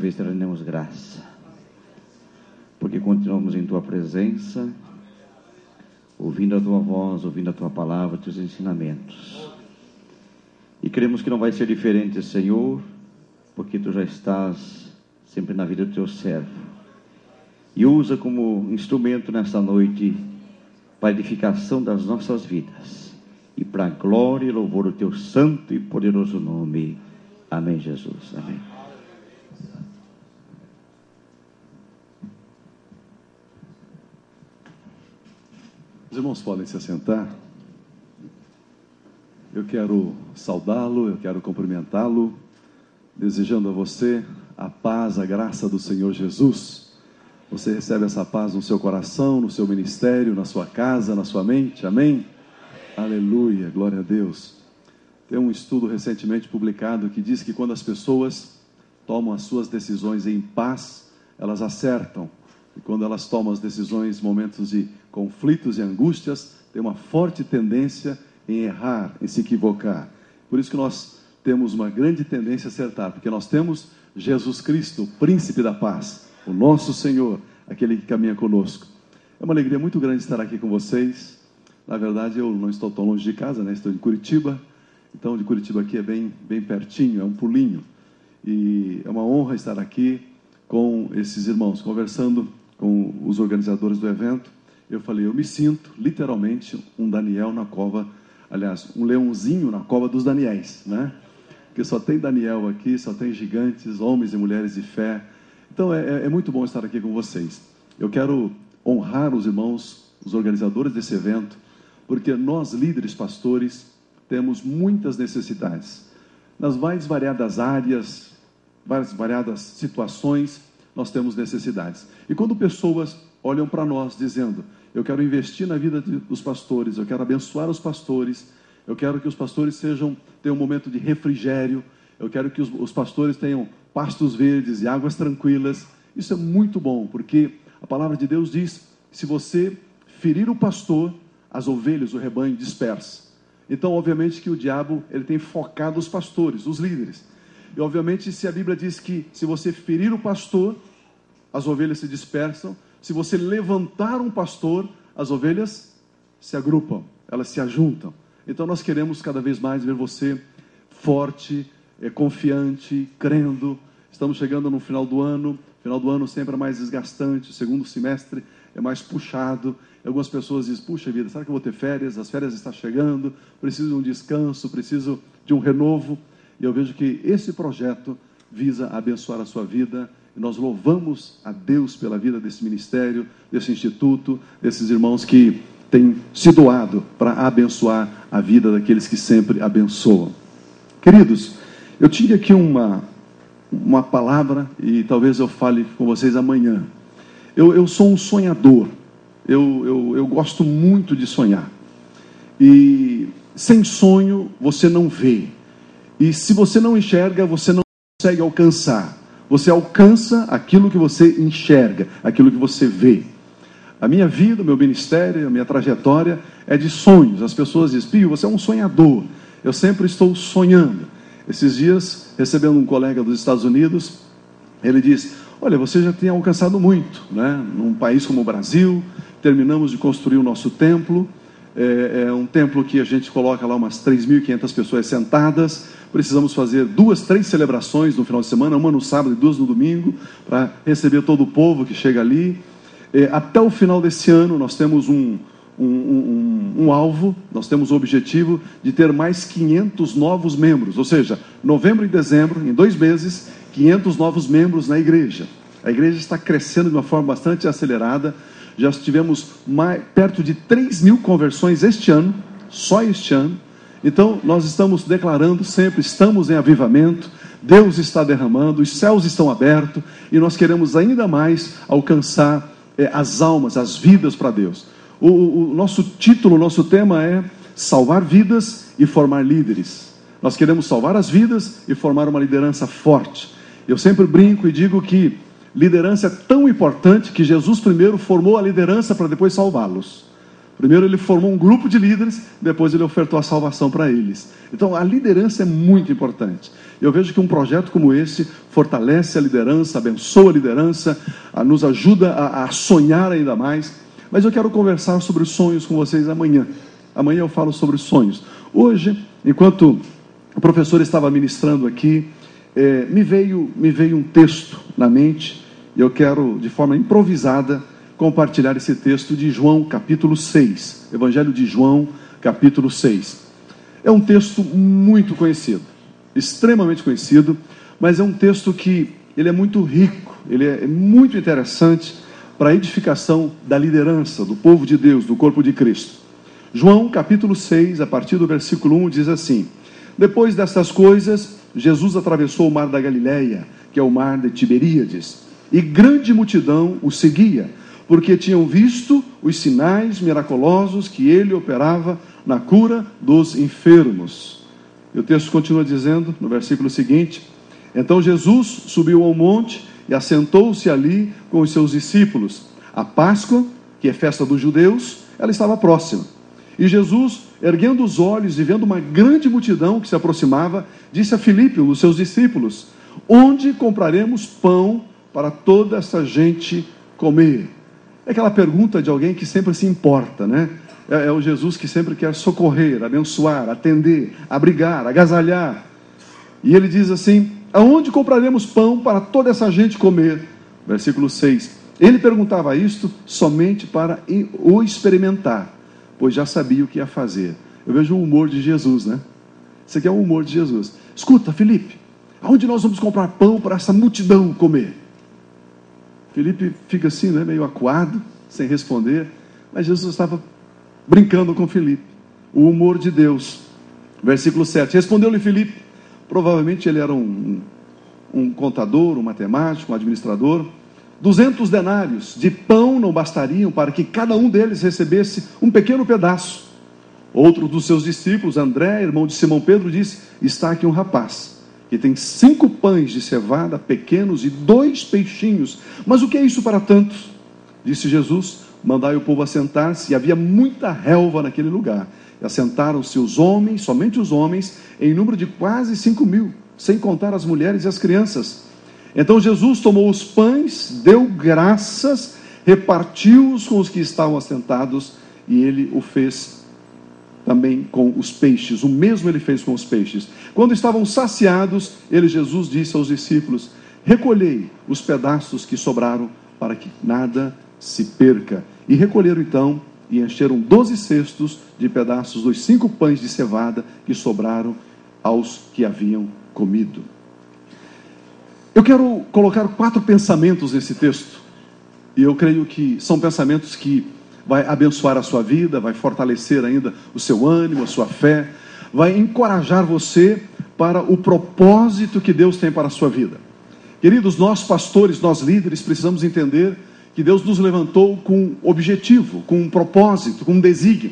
vez te rendemos graça, porque continuamos em Tua presença, ouvindo a Tua voz, ouvindo a Tua palavra, Teus ensinamentos. E cremos que não vai ser diferente, Senhor, porque Tu já estás sempre na vida do Teu servo. E usa como instrumento nesta noite para a edificação das nossas vidas e para a glória e louvor do Teu santo e poderoso nome. Amém, Jesus. Amém. Os irmãos podem se assentar. Eu quero saudá-lo, eu quero cumprimentá-lo, desejando a você a paz, a graça do Senhor Jesus. Você recebe essa paz no seu coração, no seu ministério, na sua casa, na sua mente, amém? Aleluia, glória a Deus. Tem um estudo recentemente publicado que diz que quando as pessoas tomam as suas decisões em paz, elas acertam. E quando elas tomam as decisões em momentos de conflitos e angústias, tem uma forte tendência em errar, em se equivocar. Por isso que nós temos uma grande tendência a acertar, porque nós temos Jesus Cristo, o príncipe da paz, o nosso Senhor, aquele que caminha conosco. É uma alegria muito grande estar aqui com vocês. Na verdade, eu não estou tão longe de casa, né? Estou em Curitiba. Então, de Curitiba aqui é bem pertinho, é um pulinho. E é uma honra estar aqui com esses irmãos, conversando com os organizadores do evento. Eu falei, eu me sinto literalmente um Daniel na cova, aliás, um leãozinho na cova dos Daniéis, né? Porque só tem Daniel aqui, só tem gigantes, homens e mulheres de fé. Então é muito bom estar aqui com vocês. Eu quero honrar os irmãos, os organizadores desse evento, porque nós, líderes, pastores, temos muitas necessidades. Nas mais variadas áreas, variadas situações, nós temos necessidades. E quando pessoas olham para nós dizendo, eu quero investir na vida dos pastores, eu quero abençoar os pastores, eu quero que os pastores tenham um momento de refrigério, eu quero que os pastores tenham pastos verdes e águas tranquilas. Isso é muito bom, porque a palavra de Deus diz, se você ferir o pastor, as ovelhas, o rebanho dispersa. Então, obviamente que o diabo ele tem focado os pastores, os líderes. E obviamente se a Bíblia diz que se você ferir o pastor, as ovelhas se dispersam. Se você levantar um pastor, as ovelhas se agrupam, elas se ajuntam. Então nós queremos cada vez mais ver você forte, confiante, crendo. Estamos chegando no final do ano sempre é mais desgastante, o segundo semestre é mais puxado. Algumas pessoas dizem, puxa vida, será que eu vou ter férias? As férias estão chegando, preciso de um descanso, preciso de um renovo. E eu vejo que esse projeto visa abençoar a sua vida. E nós louvamos a Deus pela vida desse ministério, desse instituto, desses irmãos que têm se doado para abençoar a vida daqueles que sempre abençoam. Queridos, eu tinha aqui uma palavra e talvez eu fale com vocês amanhã. Eu sou um sonhador. Eu gosto muito de sonhar. E sem sonho você não vê. E se você não enxerga, você não consegue alcançar. Você alcança aquilo que você enxerga, aquilo que você vê. A minha vida, o meu ministério, a minha trajetória é de sonhos. As pessoas dizem, Pio, você é um sonhador. Eu sempre estou sonhando. Esses dias, recebendo um colega dos Estados Unidos, ele diz, olha, você já tem alcançado muito, né? Num país como o Brasil, terminamos de construir o nosso templo. É um templo que a gente coloca lá umas 3.500 pessoas sentadas. Precisamos fazer 2, 3 celebrações no final de semana, uma no sábado e 2 no domingo, para receber todo o povo que chega ali. Até o final desse ano, nós temos um alvo, nós temos o objetivo de ter mais 500 novos membros, ou seja, novembro e dezembro, em 2 meses, 500 novos membros na igreja. A igreja está crescendo de uma forma bastante acelerada. Já tivemos perto de 3.000 conversões este ano, só este ano. Então, nós estamos declarando sempre, estamos em avivamento, Deus está derramando, os céus estão abertos, e nós queremos ainda mais alcançar as almas, as vidas para Deus. O nosso título, o nosso tema é salvar vidas e formar líderes. Nós queremos salvar as vidas e formar uma liderança forte. Eu sempre brinco e digo que liderança é tão importante que Jesus primeiro formou a liderança para depois salvá-los. Primeiro ele formou um grupo de líderes, depois ele ofertou a salvação para eles. Então a liderança é muito importante. Eu vejo que um projeto como esse fortalece a liderança, abençoa a liderança, nos ajuda a sonhar ainda mais. Mas eu quero conversar sobre os sonhos com vocês amanhã. Amanhã eu falo sobre os sonhos. Hoje, enquanto o professor estava ministrando aqui, me veio um texto na mente, e eu quero, de forma improvisada, compartilhar esse texto de João, capítulo 6. Evangelho de João, capítulo 6. É um texto muito conhecido, extremamente conhecido, mas é um texto que ele é muito rico, ele é muito interessante para a edificação da liderança, do povo de Deus, do corpo de Cristo. João, capítulo 6, a partir do versículo 1, diz assim: Depois destas coisas, Jesus atravessou o mar da Galileia, que é o mar de Tiberíades, e grande multidão o seguia, porque tinham visto os sinais miraculosos que ele operava na cura dos enfermos. E o texto continua dizendo, no versículo seguinte: Então Jesus subiu ao monte e assentou-se ali com os seus discípulos. A Páscoa, que é festa dos judeus, ela estava próxima. E Jesus, erguendo os olhos e vendo uma grande multidão que se aproximava, disse a Filipe, um dos seus discípulos: Onde compraremos pão para toda essa gente comer? É aquela pergunta de alguém que sempre se importa, né? É o Jesus que sempre quer socorrer, abençoar, atender, abrigar, agasalhar. E ele diz assim: Aonde compraremos pão para toda essa gente comer? Versículo 6. Ele perguntava isto somente para o experimentar, pois já sabia o que ia fazer. Eu vejo o humor de Jesus, né? Isso aqui é o humor de Jesus. Escuta, Filipe, aonde nós vamos comprar pão para essa multidão comer? Filipe fica assim, né, meio acuado, sem responder, mas Jesus estava brincando com Filipe. O humor de Deus. Versículo 7. Respondeu-lhe Filipe, provavelmente ele era um contador, um matemático, um administrador: 200 denários de pão não bastariam para que cada um deles recebesse um pequeno pedaço. Outro dos seus discípulos, André, irmão de Simão Pedro, disse: Está aqui um rapaz que tem 5 pães de cevada pequenos e 2 peixinhos. Mas o que é isso para tantos? Disse Jesus: Mandai o povo assentar-se. E havia muita relva naquele lugar. E assentaram-se os homens, somente os homens, em número de quase 5.000, sem contar as mulheres e as crianças. Então Jesus tomou os pães, deu graças, repartiu-os com os que estavam assentados, e ele o fez também com os peixes. O mesmo ele fez com os peixes. Quando estavam saciados, Jesus disse aos discípulos: Recolhei os pedaços que sobraram, para que nada se perca. E recolheram então, e encheram 12 cestos de pedaços dos 5 pães de cevada que sobraram aos que haviam comido. Eu quero colocar 4 pensamentos nesse texto, e eu creio que são pensamentos que vai abençoar a sua vida, vai fortalecer ainda o seu ânimo, a sua fé, vai encorajar você para o propósito que Deus tem para a sua vida. Queridos, nós pastores, nós líderes, precisamos entender que Deus nos levantou com um objetivo, com um propósito, com um desígnio,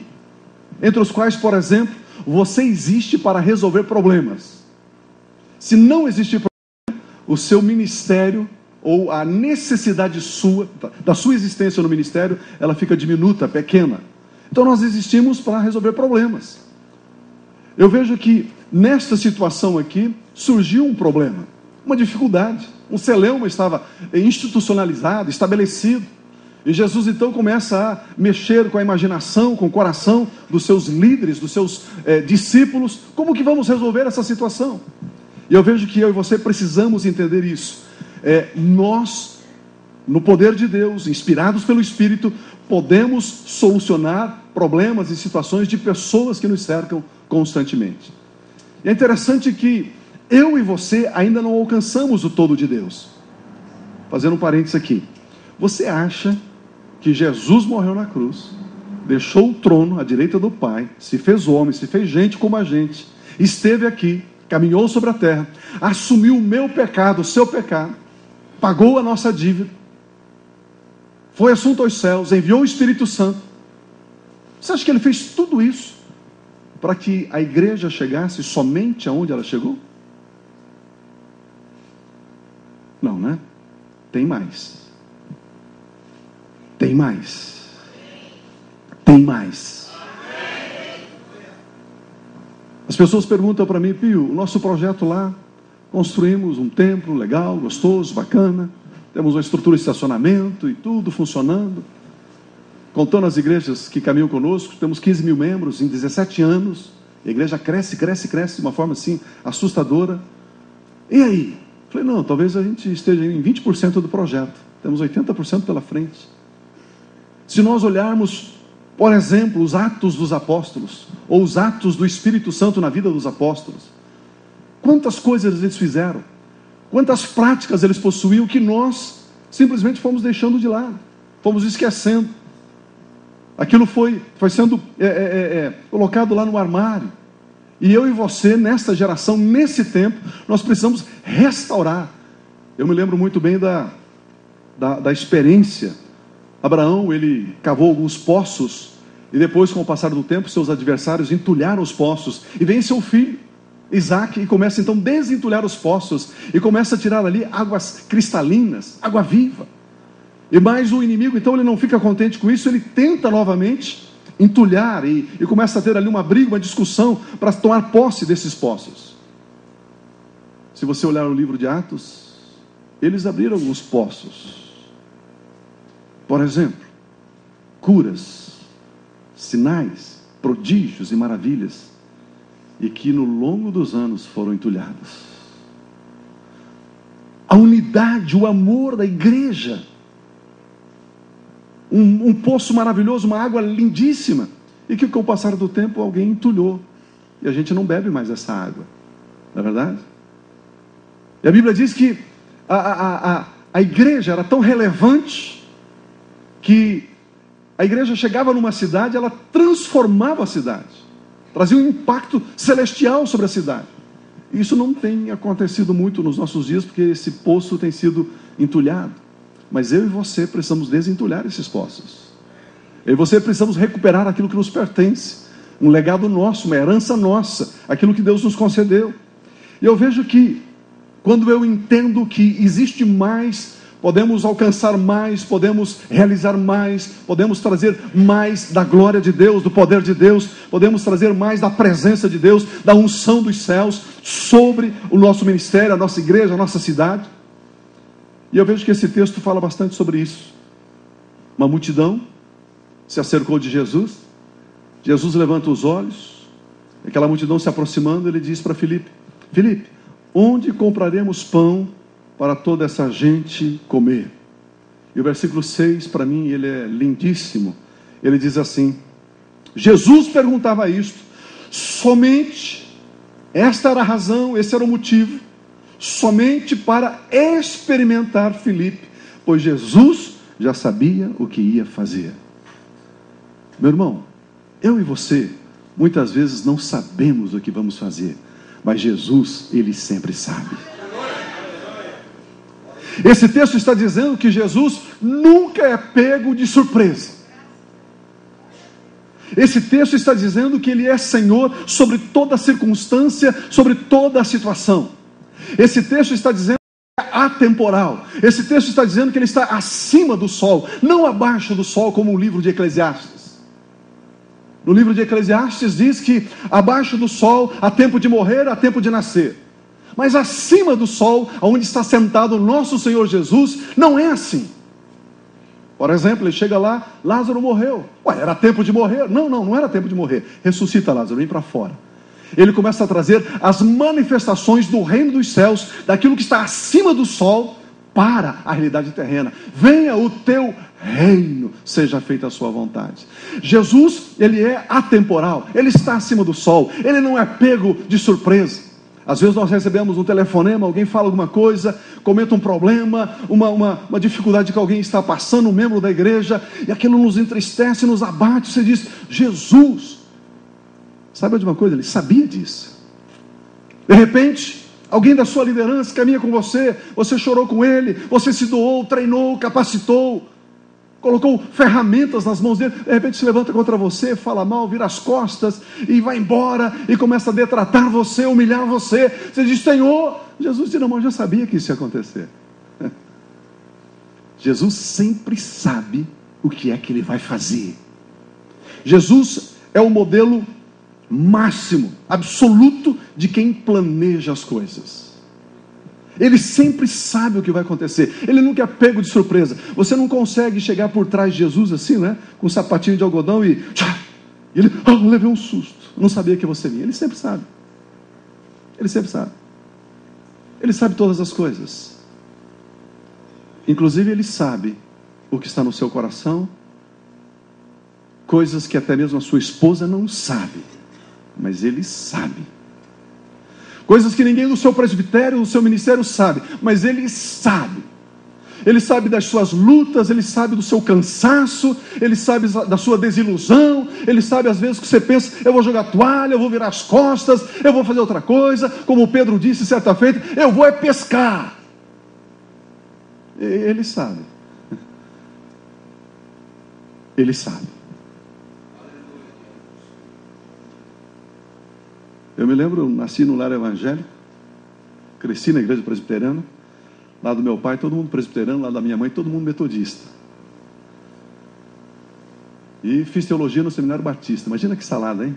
entre os quais, por exemplo, você existe para resolver problemas. Se não existir problema, o seu ministério, ou a necessidade da sua existência no ministério, ela fica diminuta, pequena. Então nós existimos para resolver problemas. Eu vejo que nesta situação aqui surgiu um problema, uma dificuldade. Um celeuma estava institucionalizado, estabelecido. E Jesus então começa a mexer com a imaginação, com o coração dos seus líderes, dos seus discípulos. Como que vamos resolver essa situação? E eu vejo que eu e você precisamos entender isso. Nós, no poder de Deus, inspirados pelo Espírito, podemos solucionar problemas e situações de pessoas que nos cercam constantemente. E é interessante que eu e você ainda não alcançamos o todo de Deus. Fazendo um parênteses aqui. Você acha que Jesus morreu na cruz, deixou o trono à direita do Pai, se fez homem, se fez gente como a gente, esteve aqui, caminhou sobre a terra, assumiu o meu pecado, o seu pecado, pagou a nossa dívida, foi assunto aos céus, enviou o Espírito Santo? Você acha que ele fez tudo isso para que a igreja chegasse somente aonde ela chegou? Não, né? Tem mais. Tem mais. tem mais. As pessoas perguntam para mim: Pio, o nosso projeto lá, construímos um templo legal, gostoso, bacana, temos uma estrutura de estacionamento e tudo funcionando. Contando as igrejas que caminham conosco, temos 15 mil membros em 17 anos. A igreja cresce de uma forma assim assustadora. E aí? Falei, não, talvez a gente esteja em 20% do projeto. Temos 80% pela frente. Se nós olharmos, por exemplo, os Atos dos Apóstolos, ou os Atos do Espírito Santo na vida dos apóstolos, quantas coisas eles fizeram, quantas práticas eles possuíam que nós simplesmente fomos deixando de lado, fomos esquecendo. Aquilo foi sendo colocado lá no armário. E eu e você, nesta geração, nesse tempo, nós precisamos restaurar. Eu me lembro muito bem da experiência. Abraão, ele cavou alguns poços, e depois, com o passar do tempo, seus adversários entulharam os poços, e vem seu filho, Isaac, e começa então a desentulhar os poços, e começa a tirar ali águas cristalinas, água viva. E mais o inimigo, então, ele não fica contente com isso, ele tenta novamente entulhar, e começa a ter ali uma briga, uma discussão, para tomar posse desses poços. Se você olhar o livro de Atos, eles abriram alguns poços. Por exemplo, curas, sinais, prodígios e maravilhas, e que no longo dos anos foram entulhados. A unidade, o amor da igreja, um poço maravilhoso, uma água lindíssima, e que com o passar do tempo alguém entulhou, e a gente não bebe mais essa água, não é verdade? E a Bíblia diz que a igreja era tão relevante, que a igreja chegava numa cidade, ela transformava a cidade, trazia um impacto celestial sobre a cidade. E isso não tem acontecido muito nos nossos dias, porque esse poço tem sido entulhado. Mas eu e você precisamos desentulhar esses poços. Eu e você precisamos recuperar aquilo que nos pertence, um legado nosso, uma herança nossa, aquilo que Deus nos concedeu. E eu vejo que, quando eu entendo que existe mais, podemos alcançar mais, podemos realizar mais, podemos trazer mais da glória de Deus, do poder de Deus, podemos trazer mais da presença de Deus, da unção dos céus sobre o nosso ministério, a nossa igreja, a nossa cidade. E eu vejo que esse texto fala bastante sobre isso. Uma multidão se acercou de Jesus, Jesus levanta os olhos, aquela multidão se aproximando, ele diz para Filipe: Filipe, onde compraremos pão para toda essa gente comer? E o versículo 6, para mim, ele é lindíssimo. Ele diz assim: Jesus perguntava isto, somente, esta era a razão, esse era o motivo, somente para experimentar Filipe, pois Jesus já sabia o que ia fazer. Meu irmão, eu e você, muitas vezes não sabemos o que vamos fazer, mas Jesus, ele sempre sabe. Esse texto está dizendo que Jesus nunca é pego de surpresa. Esse texto está dizendo que ele é Senhor sobre toda circunstância, sobre toda a situação. Esse texto está dizendo que é atemporal. Esse texto está dizendo que ele está acima do sol, não abaixo do sol, como o livro de Eclesiastes. No livro de Eclesiastes diz que abaixo do sol há tempo de morrer, há tempo de nascer. Mas acima do sol, onde está sentado o nosso Senhor Jesus, não é assim. Por exemplo, ele chega lá, Lázaro morreu. Ué, era tempo de morrer? Não era tempo de morrer. Ressuscita Lázaro, vem para fora. Ele começa a trazer as manifestações do reino dos céus, daquilo que está acima do sol, para a realidade terrena. Venha o teu reino, seja feita a sua vontade. Jesus, ele é atemporal, ele está acima do sol, ele não é pego de surpresa. Às vezes nós recebemos um telefonema, alguém fala alguma coisa, comenta um problema, uma dificuldade que alguém está passando, um membro da igreja, e aquilo nos entristece, nos abate. Você diz: Jesus, sabe de uma coisa? Ele sabia disso. De repente, alguém da sua liderança caminha com você, você chorou com ele, você se doou, treinou, capacitou, colocou ferramentas nas mãos dele, de repente se levanta contra você, fala mal, vira as costas e vai embora e começa a detratar você, humilhar você. Você diz: Senhor, Jesus diz: não, eu já sabia que isso ia acontecer. Jesus sempre sabe o que é que ele vai fazer. Jesus é o modelo máximo, absoluto de quem planeja as coisas. Ele sempre sabe o que vai acontecer. Ele nunca é pego de surpresa. Você não consegue chegar por trás de Jesus assim, né? Com um sapatinho de algodão e ele, levei um susto. Eu não sabia que você vinha. Ele sempre sabe. Ele sempre sabe. Ele sabe todas as coisas. Inclusive ele sabe o que está no seu coração, coisas que até mesmo a sua esposa não sabe, mas ele sabe. Coisas que ninguém do seu presbitério, do seu ministério sabe, mas ele sabe. Ele sabe das suas lutas, ele sabe do seu cansaço, ele sabe da sua desilusão, ele sabe às vezes que você pensa, eu vou jogar toalha, eu vou virar as costas, eu vou fazer outra coisa, como Pedro disse certa feita, eu vou pescar. Ele sabe. Ele sabe. Eu me lembro, eu nasci no lar evangélico, cresci na igreja presbiteriana, lá do meu pai, todo mundo presbiteriano, lá da minha mãe, todo mundo metodista. E fiz teologia no Seminário Batista. Imagina que salada, hein?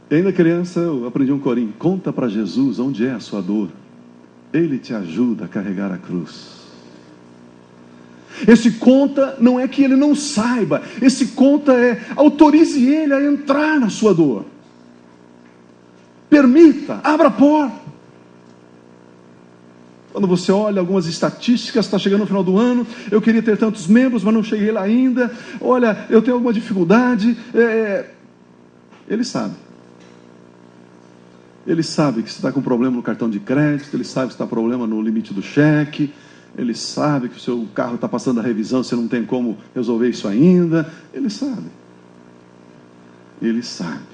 E ainda criança, eu aprendi um corinho. Conta para Jesus onde é a sua dor. Ele te ajuda a carregar a cruz. Esse conta não é que ele não saiba. Esse conta é, autorize ele a entrar na sua dor. Permita, abra a porta. Quando você olha algumas estatísticas, está chegando no final do ano, eu queria ter tantos membros, mas não cheguei lá ainda. Olha, eu tenho alguma dificuldade. Ele sabe. Ele sabe que você está com problema no cartão de crédito, ele sabe que está com problema no limite do cheque, ele sabe que o seu carro está passando a revisão, você não tem como resolver isso ainda. Ele sabe. Ele sabe.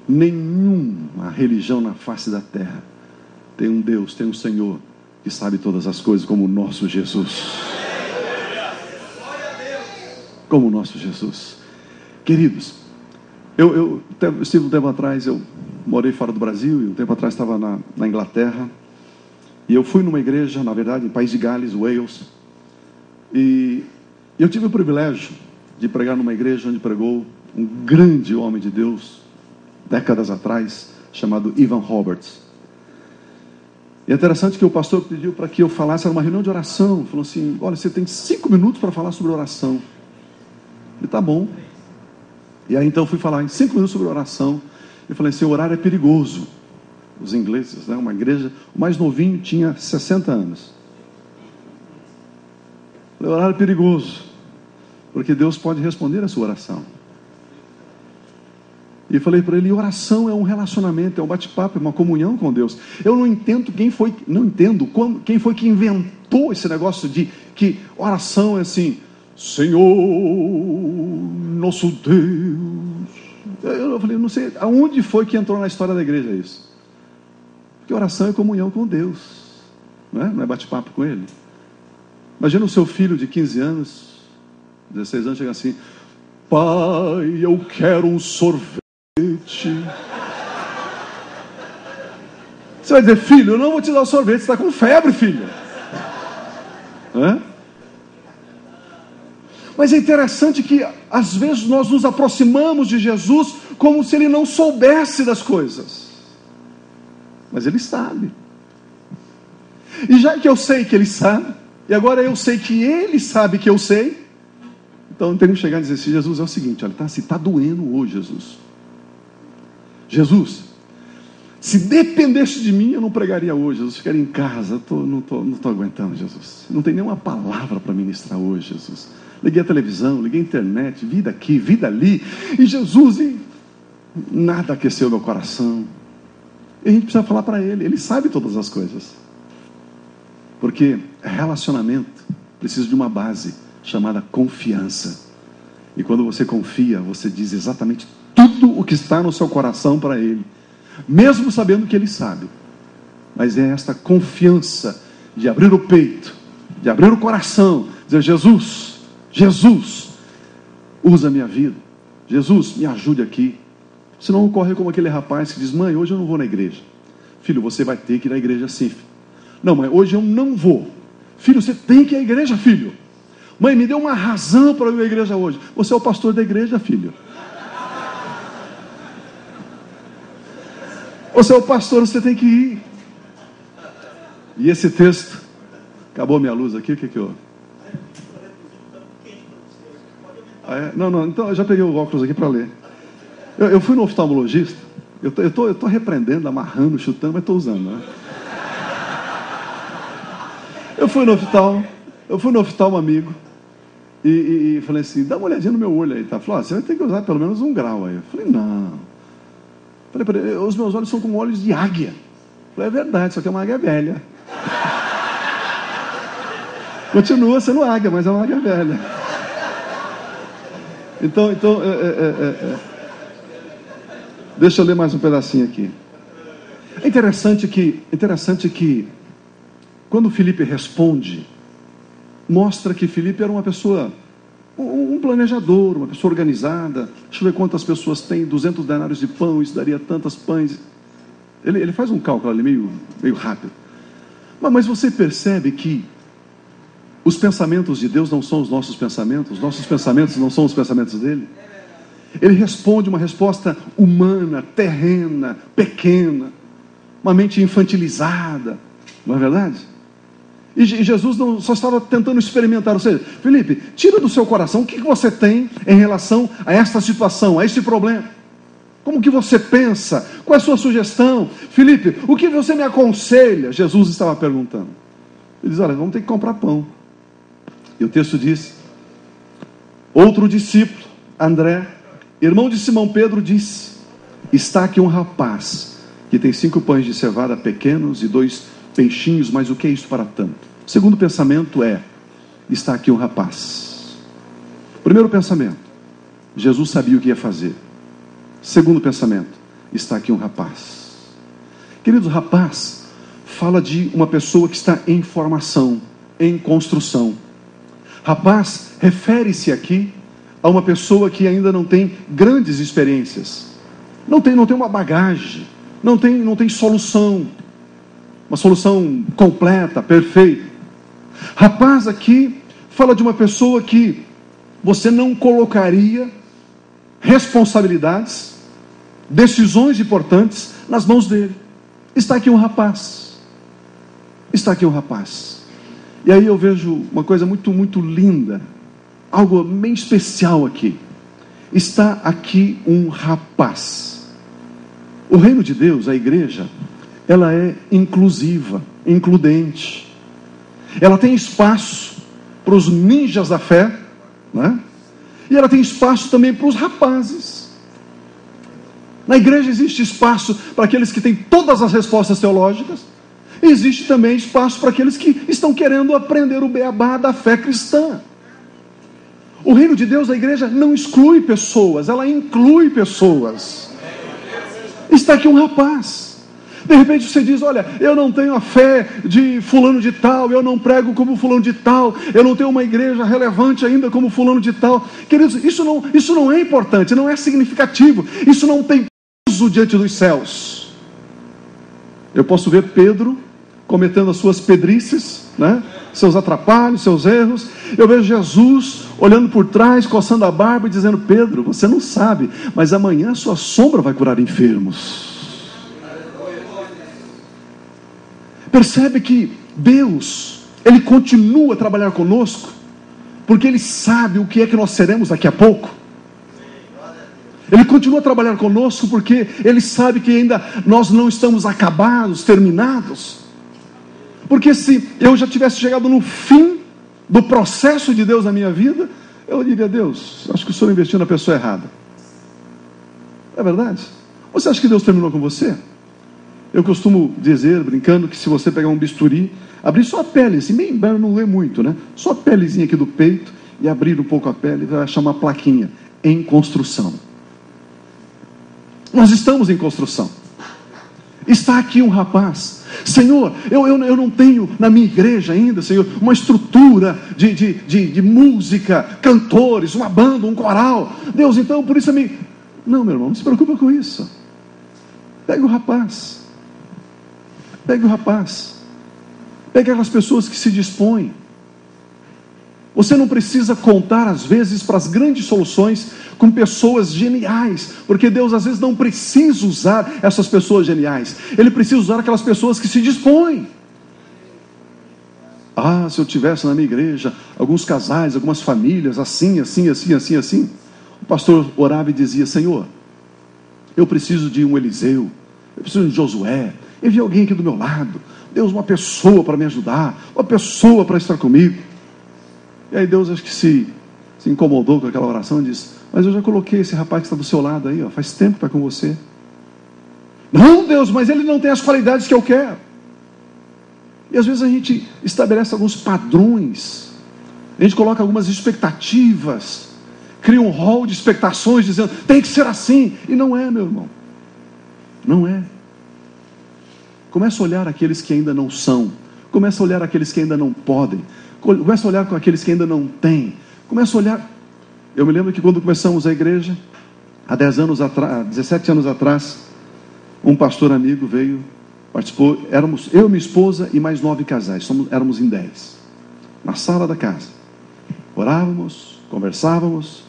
Nenhuma religião na face da terra tem um Deus, tem um Senhor que sabe todas as coisas como o nosso Jesus. Como o nosso Jesus. Queridos, eu estive um tempo atrás, eu morei fora do Brasil, e um tempo atrás estava na Inglaterra, e eu fui numa igreja, na verdade, em País de Gales, Wales, e eu tive o privilégio de pregar numa igreja onde pregou um grande homem de Deus, décadas atrás, chamado Evan Roberts. E é interessante que o pastor pediu para que eu falasse, era uma reunião de oração, falou assim, olha, você tem 5 minutos para falar sobre oração. E tá bom. E aí então eu fui falar em 5 minutos sobre oração. Eu falei assim, o horário é perigoso. Os ingleses, né? Uma igreja, o mais novinho tinha 60 anos. O horário é perigoso, porque Deus pode responder a sua oração. E eu falei para ele, oração é um relacionamento, é um bate-papo, é uma comunhão com Deus. Eu não entendo quem foi que inventou esse negócio de que oração é assim, Senhor, nosso Deus. Eu falei, não sei, aonde foi que entrou na história da igreja isso? Porque oração é comunhão com Deus, não é bate-papo com Ele. Imagina o seu filho de 15 anos, 16 anos, chega assim, pai, eu quero um sorvete. Você vai dizer, filho, eu não vou te dar o sorvete, você está com febre, filho. Mas é interessante que às vezes nós nos aproximamos de Jesus como se Ele não soubesse das coisas. Mas Ele sabe. E já que eu sei que Ele sabe, e agora eu sei que Ele sabe que eu sei, então eu tenho que chegar e dizer assim, Jesus, é o seguinte, olha, se está doendo hoje, Jesus, se dependesse de mim, eu não pregaria hoje, Jesus, ficaria em casa, não estou aguentando, Jesus, não tem nenhuma palavra para ministrar hoje, Jesus, liguei a televisão, liguei a internet, vida aqui, vida ali, e Jesus, nada aqueceu meu coração. E a gente precisa falar para Ele sabe todas as coisas, porque relacionamento precisa de uma base chamada confiança, e quando você confia, você diz exatamente tudo o que está no seu coração para Ele, mesmo sabendo que Ele sabe. Mas é esta confiança de abrir o peito, de abrir o coração, dizer, Jesus, usa a minha vida, Jesus, me ajude aqui. Senão ocorre como aquele rapaz que diz, mãe, hoje eu não vou na igreja. Filho, você vai ter que ir na igreja sim. Não, mãe, hoje eu não vou. Filho, você tem que ir à igreja, filho. Mãe, me deu uma razão para eu ir à igreja hoje. Você é o pastor da igreja, filho. Você é o pastor, você tem que ir. E esse texto, acabou minha luz aqui, o que houve? Ah, é? Não, então eu já peguei o óculos aqui para ler. Eu fui no oftalmologista, eu tô repreendendo, amarrando, chutando, mas estou usando, né? Eu fui no oftalmo amigo e falei assim, dá uma olhadinha no meu olho aí, tá? Falou, você vai ter que usar pelo menos 1 grau aí. Eu falei, não. Falei, os meus olhos são como olhos de águia. Eu falei, é verdade, só que é uma águia velha. Continua sendo águia, mas é uma águia velha. Então, deixa eu ler mais um pedacinho aqui. É interessante que quando Filipe responde, mostra que Filipe era uma pessoa, um planejador, uma pessoa organizada. Deixa eu ver quantas pessoas tem, 200 denários de pão, isso daria tantas pães. Ele faz um cálculo ali meio rápido. Mas você percebe que os pensamentos de Deus não são os nossos pensamentos não são os pensamentos dele. Ele responde uma resposta humana, terrena, pequena, uma mente infantilizada, não é verdade? E Jesus não só estava tentando experimentar, ou seja, Filipe, tira do seu coração o que você tem em relação a esta situação, a este problema. Como que você pensa? Qual é a sua sugestão? Filipe, o que você me aconselha? Jesus estava perguntando. Ele diz, olha, vamos ter que comprar pão. E o texto diz, outro discípulo, André, irmão de Simão Pedro, disse, está aqui um rapaz que tem 5 pães de cevada pequenos e 2 peixinhos, mas o que é isso para tanto? O segundo pensamento é, está aqui um rapaz. Primeiro pensamento, Jesus sabia o que ia fazer. Segundo pensamento, está aqui um rapaz. Queridos, rapaz fala de uma pessoa que está em formação, em construção. Rapaz refere-se aqui a uma pessoa que ainda não tem grandes experiências, não tem uma bagagem, não tem solução, uma solução completa, perfeita. Rapaz aqui fala de uma pessoa que você não colocaria responsabilidades, decisões importantes nas mãos dele. Está aqui um rapaz. Está aqui um rapaz. E aí eu vejo uma coisa muito, muito linda, algo bem especial aqui. Está aqui um rapaz. O reino de Deus, a igreja, ela é inclusiva, includente. Ela tem espaço para os ninjas da fé, né? E ela tem espaço também para os rapazes. Na igreja existe espaço para aqueles que têm todas as respostas teológicas. Existe também espaço para aqueles que estão querendo aprender o beabá da fé cristã. O reino de Deus, a igreja, não exclui pessoas, ela inclui pessoas. Está aqui um rapaz. De repente você diz, olha, eu não tenho a fé de fulano de tal, eu não prego como fulano de tal, eu não tenho uma igreja relevante ainda como fulano de tal. Queridos, isso não é importante, não é significativo, isso não tem peso diante dos céus. Eu posso ver Pedro cometendo as suas pedrices, né? Seus atrapalhos, seus erros. Eu vejo Jesus olhando por trás, coçando a barba e dizendo, Pedro, você não sabe, mas amanhã sua sombra vai curar enfermos. Percebe que Deus, Ele continua a trabalhar conosco, porque Ele sabe o que é que nós seremos daqui a pouco. Ele continua a trabalhar conosco, porque Ele sabe que ainda nós não estamos acabados, terminados. Porque se eu já tivesse chegado no fim do processo de Deus na minha vida, eu diria, Deus, acho que o Senhor investiu na pessoa errada. É verdade? Você acha que Deus terminou com você? Eu costumo dizer, brincando, que se você pegar um bisturi, abrir só a pele, assim, bem, não lê muito, né? Só a pelezinha aqui do peito, e abrir um pouco a pele, vai achar uma plaquinha, em construção. Nós estamos em construção. Está aqui um rapaz, Senhor, eu não tenho na minha igreja ainda, Senhor, uma estrutura de música, cantores, uma banda, um coral. Deus, então, por isso não, meu irmão, não se preocupa com isso. Pega o rapaz. Pegue o rapaz. Pegue aquelas pessoas que se dispõem. Você não precisa contar, às vezes, para as grandes soluções com pessoas geniais, porque Deus, às vezes, não precisa usar essas pessoas geniais. Ele precisa usar aquelas pessoas que se dispõem. Ah, se eu tivesse na minha igreja alguns casais, algumas famílias, assim. O pastor orava e dizia: Senhor, eu preciso de um Eliseu, eu preciso de um Josué, envia alguém aqui do meu lado. Deus, uma pessoa para me ajudar, uma pessoa para estar comigo. E aí Deus, acho que se incomodou com aquela oração e disse: mas eu já coloquei esse rapaz que está do seu lado aí, ó, faz tempo que está com você. Não, Deus, mas ele não tem as qualidades que eu quero. E às vezes a gente estabelece alguns padrões, a gente coloca algumas expectativas, cria um rol de expectações dizendo: tem que ser assim. E não é, meu irmão, não é. Começa a olhar aqueles que ainda não são, começa a olhar aqueles que ainda não podem, começa a olhar com aqueles que ainda não têm, começa a olhar. Eu me lembro que quando começamos a igreja, há 17 anos atrás, um pastor amigo veio, participou, éramos eu, minha esposa e mais 9 casais, éramos em 10, na sala da casa, orávamos, conversávamos,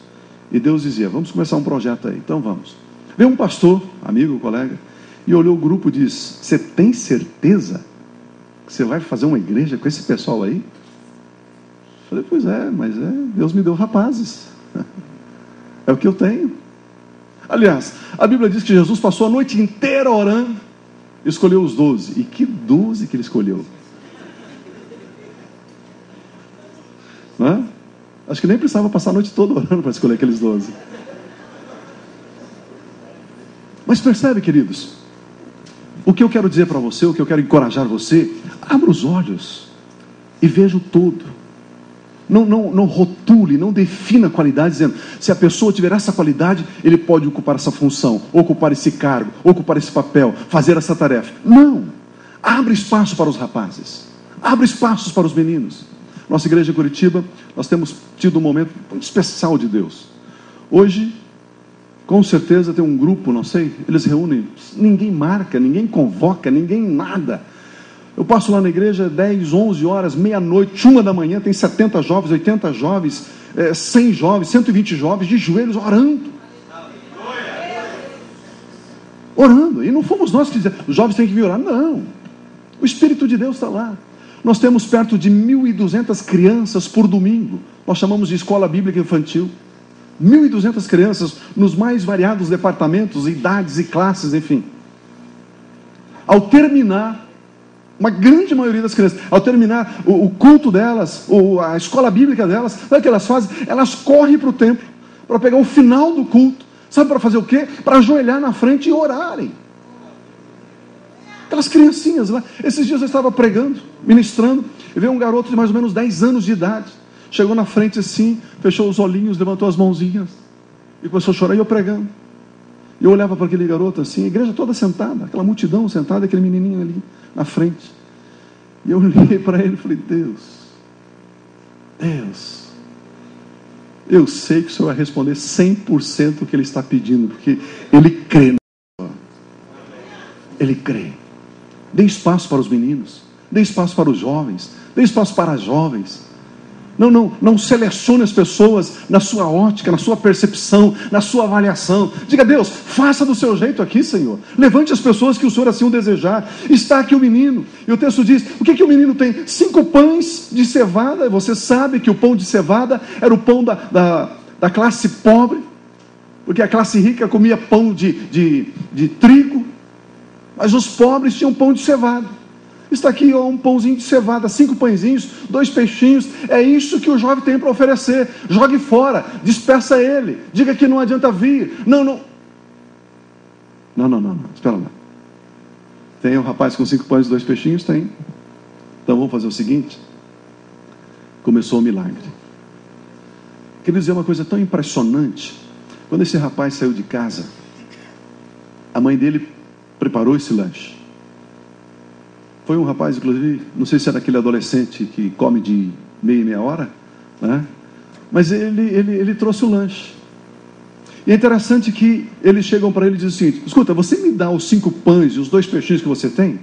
e Deus dizia: vamos começar um projeto aí, então vamos. Veio um pastor, amigo, colega, e olhou o grupo e disse: você tem certeza que você vai fazer uma igreja com esse pessoal aí? Falei: pois é, mas Deus me deu rapazes, é o que eu tenho. Aliás, a Bíblia diz que Jesus passou a noite inteira orando, escolheu os 12, e que 12 que ele escolheu, não é? Acho que nem precisava passar a noite toda orando para escolher aqueles 12. Mas percebe, queridos, o que eu quero dizer para você, o que eu quero encorajar você: abra os olhos e veja o todo. Não rotule, não defina a qualidade dizendo: se a pessoa tiver essa qualidade, ele pode ocupar essa função, ocupar esse cargo, ocupar esse papel, fazer essa tarefa. Não, abre espaço para os rapazes, abre espaços para os meninos. Nossa igreja em Curitiba, nós temos tido um momento muito especial de Deus. Hoje, com certeza tem um grupo, não sei, eles reúnem, ninguém marca, ninguém convoca, ninguém nada. Eu passo lá na igreja 10, 11 horas, meia-noite, 1 da manhã, tem 70 jovens, 80 jovens, 100 jovens, 120 jovens de joelhos orando. Orando, e não fomos nós que dizemos: os jovens têm que vir orar. Não, o Espírito de Deus está lá. Nós temos perto de 1.200 crianças por domingo, nós chamamos de escola bíblica infantil. 1.200 crianças nos mais variados departamentos, idades e classes, enfim. Ao terminar, uma grande maioria das crianças, ao terminar o culto delas, a escola bíblica delas, sabe o que elas fazem? Elas correm para o templo, para pegar o final do culto. Sabe para fazer o quê? Para ajoelhar na frente e orarem. Aquelas criancinhas lá. Esses dias eu estava pregando, ministrando, e veio um garoto de mais ou menos 10 anos de idade. Chegou na frente assim, fechou os olhinhos, levantou as mãozinhas e começou a chorar. E eu pregando. E eu olhava para aquele garoto assim, a igreja toda sentada, aquela multidão sentada, aquele menininho ali na frente. E eu olhei para ele e falei: Deus, eu sei que o Senhor vai responder 100% o que ele está pedindo, porque ele crê no Senhor. Ele crê. Dê espaço para os meninos, dê espaço para os jovens, dê espaço para as jovens. Não selecione as pessoas na sua ótica, na sua percepção, na sua avaliação. Diga: Deus, faça do seu jeito aqui, Senhor. Levante as pessoas que o Senhor assim o desejar. Está aqui o menino. E o texto diz: o que o menino tem? 5 pães de cevada. Você sabe que o pão de cevada era o pão da classe pobre, porque a classe rica comia pão de trigo, mas os pobres tinham pão de cevada. Está aqui um pãozinho de cevada, 5 pãezinhos, 2 peixinhos. É isso que o jovem tem para oferecer. Jogue fora, dispersa ele, diga que não adianta vir. Não, espera lá. Tem um rapaz com 5 pães e 2 peixinhos? Tem. Então vamos fazer o seguinte. Começou o milagre. Queria dizer uma coisa tão impressionante. Quando esse rapaz saiu de casa, a mãe dele preparou esse lanche. Foi um rapaz, inclusive, não sei se era aquele adolescente que come de meia hora, né? Mas ele trouxe o lanche. E é interessante que eles chegam para ele e dizem assim: escuta, você me dá os 5 pães e os 2 peixinhos que você tem?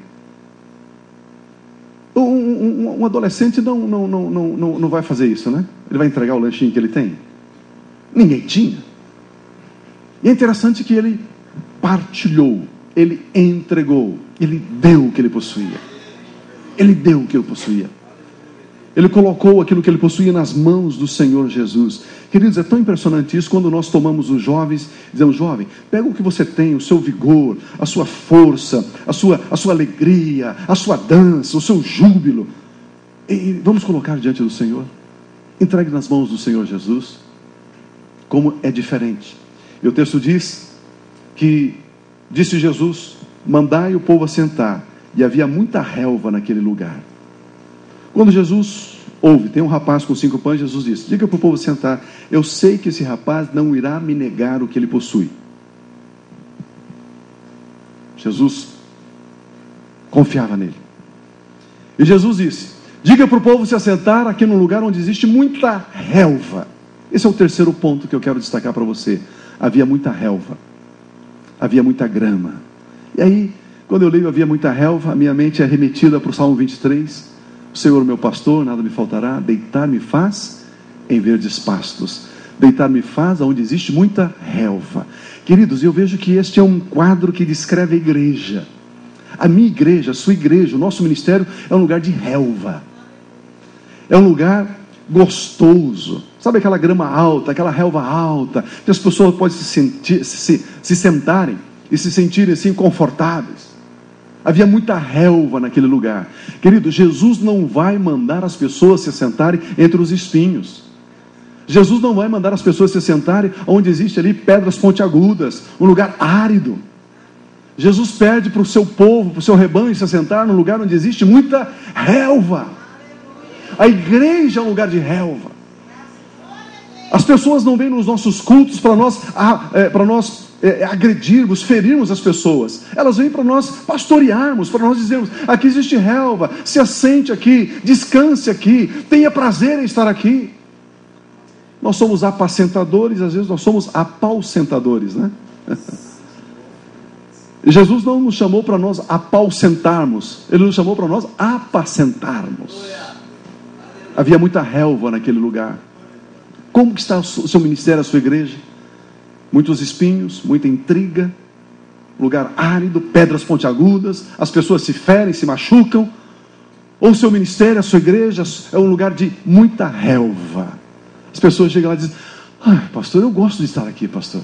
um adolescente não vai fazer isso, né? Ele vai entregar o lanchinho que ele tem? Ninguém tinha. E é interessante que ele partilhou, ele entregou, ele deu o que ele possuía. Ele deu o que ele possuía. Ele colocou aquilo que ele possuía nas mãos do Senhor Jesus. Queridos, é tão impressionante isso quando nós tomamos os jovens, dizemos: jovem, pega o que você tem, o seu vigor, a sua força, a sua alegria, a sua dança, o seu júbilo, e vamos colocar diante do Senhor. Entregue nas mãos do Senhor Jesus. Como é diferente. E o texto diz que disse Jesus: mandai o povo assentar. E havia muita relva naquele lugar. Quando Jesus ouve, tem um rapaz com 5 pães, Jesus disse: diga para o povo sentar. Eu sei que esse rapaz não irá me negar o que ele possui. Jesus confiava nele. E Jesus disse: diga para o povo se assentar aqui num lugar onde existe muita relva. Esse é o terceiro ponto que eu quero destacar para você. Havia muita relva. Havia muita grama. E aí, quando eu leio havia muita relva, a minha mente é remetida para o Salmo 23. O Senhor meu pastor, nada me faltará. Deitar-me faz em verdes pastos. Deitar-me faz onde existe muita relva. Queridos, eu vejo que este é um quadro que descreve a igreja. A minha igreja, a sua igreja, o nosso ministério é um lugar de relva. É um lugar gostoso. Sabe aquela grama alta, aquela relva alta, que as pessoas podem se sentarem e se sentirem assim confortáveis. Havia muita relva naquele lugar. Querido, Jesus não vai mandar as pessoas se sentarem entre os espinhos. Jesus não vai mandar as pessoas se sentarem onde existe ali pedras pontiagudas, um lugar árido. Jesus pede para o seu povo, para o seu rebanho se sentar num lugar onde existe muita relva. A igreja é um lugar de relva. As pessoas não vêm nos nossos cultos para nós agredirmos, ferirmos as pessoas. Elas vêm para nós pastorearmos, para nós dizermos: aqui existe relva, se assente aqui, descanse aqui, tenha prazer em estar aqui. Nós somos apacentadores, às vezes nós somos apaucentadores, né? Jesus não nos chamou para nós apaucentarmos, Ele nos chamou para nós apacentarmos. Havia muita relva naquele lugar. Como que está o seu ministério, a sua igreja? Muitos espinhos, muita intriga, lugar árido, pedras pontiagudas, as pessoas se ferem, se machucam. Ou o seu ministério, a sua igreja é um lugar de muita relva. As pessoas chegam lá e dizem: pastor, eu gosto de estar aqui, pastor.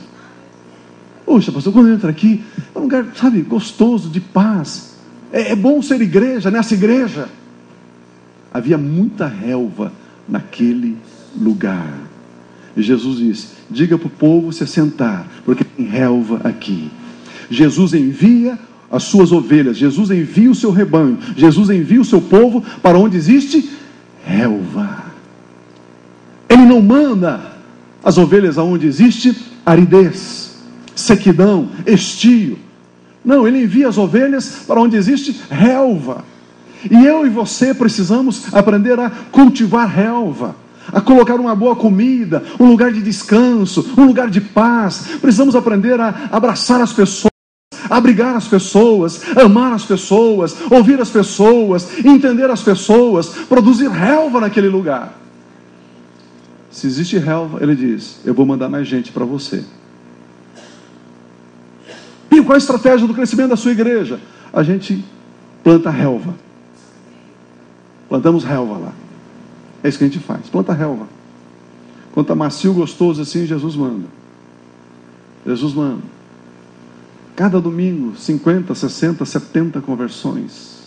Poxa, pastor, quando eu entro aqui, é um lugar, sabe, gostoso, de paz. É bom ser igreja, nessa igreja. Havia muita relva naquele lugar. E Jesus disse: diga para o povo se assentar, porque tem relva aqui. Jesus envia as suas ovelhas, Jesus envia o seu rebanho, Jesus envia o seu povo para onde existe relva. Ele não manda as ovelhas aonde existe aridez, sequidão, estio. Não, Ele envia as ovelhas para onde existe relva. E eu e você precisamos aprender a cultivar relva, a colocar uma boa comida, um lugar de descanso, um lugar de paz. Precisamos aprender a abraçar as pessoas, abrigar as pessoas, amar as pessoas, ouvir as pessoas, entender as pessoas, produzir relva naquele lugar. Se existe relva, Ele diz: eu vou mandar mais gente para você. E qual a estratégia do crescimento da sua igreja? A gente planta relva. Plantamos relva lá. É isso que a gente faz, planta relva. Quando está macio, gostoso assim, Jesus manda. Jesus manda. Cada domingo, 50, 60, 70 conversões.